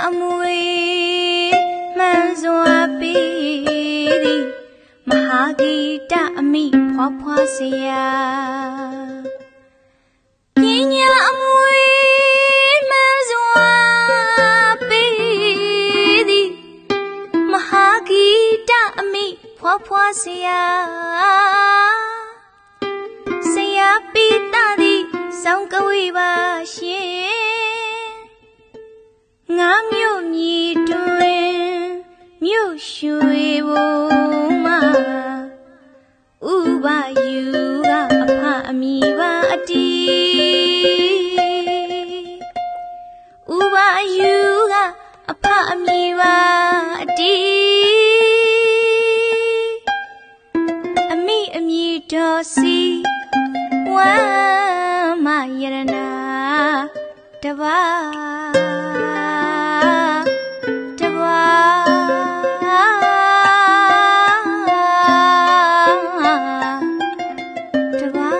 အမွေမှန်စွာပေးသည်မဟာဂီတအမိဖွားဖွားစရာပညာအမွေမှန်စွာပေးသည်မဟာဂီတအမိဖွားဖွားစရာဆရာပိတသည်စောင်းကဝေပါရှင်ငါမြို့မြည်တွင်မြို့ရွှေဘုံမှာဥပယူကအဖအမိပါအတီဥပယူကအဖအမိပါအတီအမိအမိတော်စီဝမ်းမယရနာတပါတပါတပါ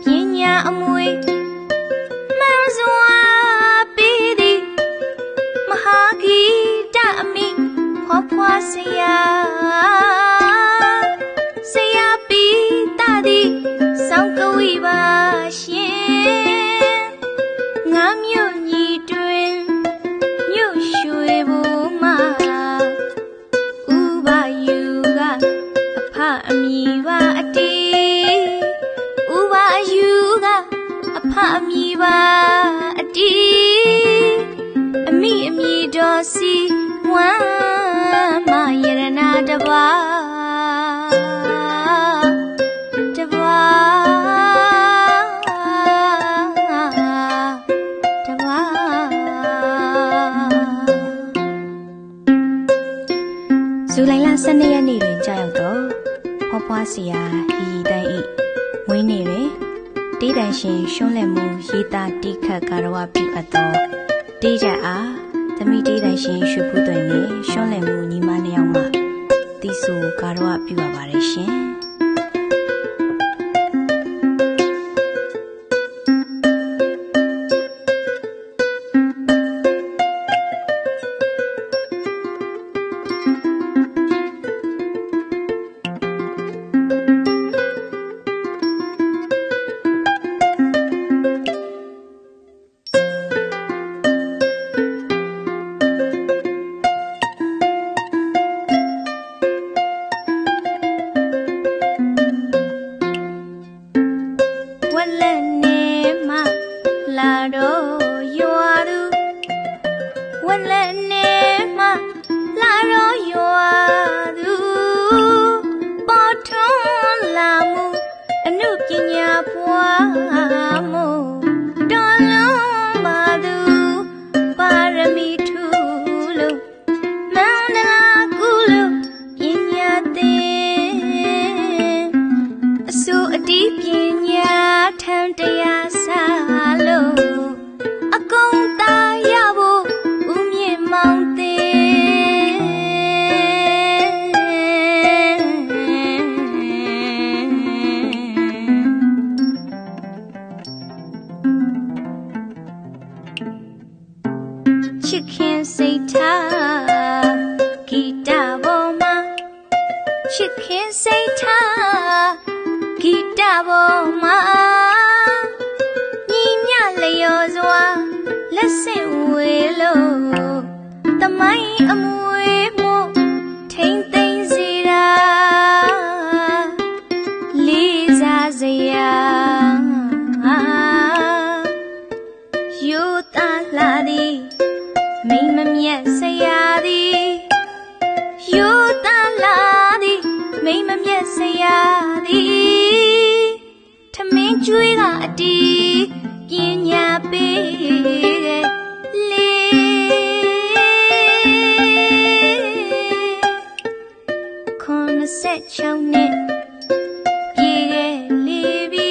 ပညာအမွေမှန်စွာပေးသည်မဟာဂီတအမိဖွားဖွားစရာဆရာပိတသည်စောင်းကဝေပါရှင်ငါမြို့ညီတွင်မြို့ရွှေဘုံမှာဥပယူကအဖအမိပါအတီဥပယူကအဖအမိပါအတီအမိအမိတော်စီဝမ်းမယရနာတပါတပါတပါဇူလိုင်လ12ရက်နေ့တွင်ကြာရောက်တော့ဖွားဖွားဆရာဟီတန်ဤမွေးနေ့တွင်တေးတန်ရှင်ရှွန်းလက်မှုရေးသားတိခတ်ကာရဝပြုအပ်သောတေးကြအားသမီးတေးတန်ရှင်ရွှေဖူးသွင်နှင့်ရှွန်းလက်မှုညီမနှစ်ယောက်မှတီးဆိုကာရဝပြုပါပါတယ်ရှင်ချစ်ခင်စိတ်ထားဂီတပေါ်မှာချစ်ခင်စိတ်ထားဂီတပေါ်မှာညီမြလျော်စွာလက်ဆင့်ဝေလို့သမိုင်းအမွေမှုထိမ့်သိမ့်စေတာလေးစားစရာယူသားလာသည်မိမမြတ်ဆရာသည်ယူသားလာသည်မိမမြတ်ဆရာသည်ထမင်းကျွေးကအတီးပညာပေးတဲ့86နှစ်ပြည့်ခဲ့လေပြီ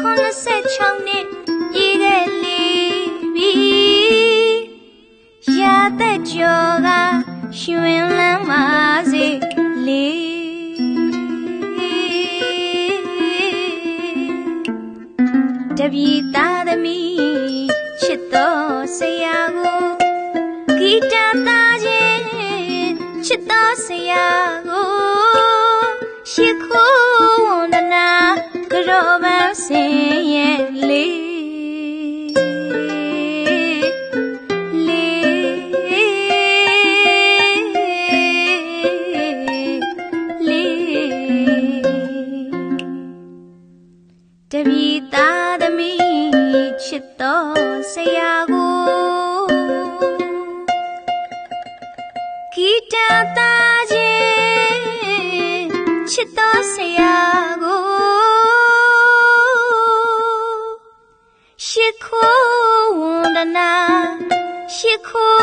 86နှစ်ပြည့်ခဲ့လေပြီရာသက်ကျော်ကရွှင်လန်းပါစေလေ တပည့်သားသမီးချစ်တော်ဆရာကိုဂီတသားချင်းချစ်တော်ဆရာကိုရှိခိုးဝန္ဒနာကြောပန်းစင်ရဲ့လေးတပည့်သားသမီးချစ်တော်ဆရာကိုဂီတသားချင်းချစ်တော်ဆရာကိုရှိခိုးဝန္ဒနာရှိခို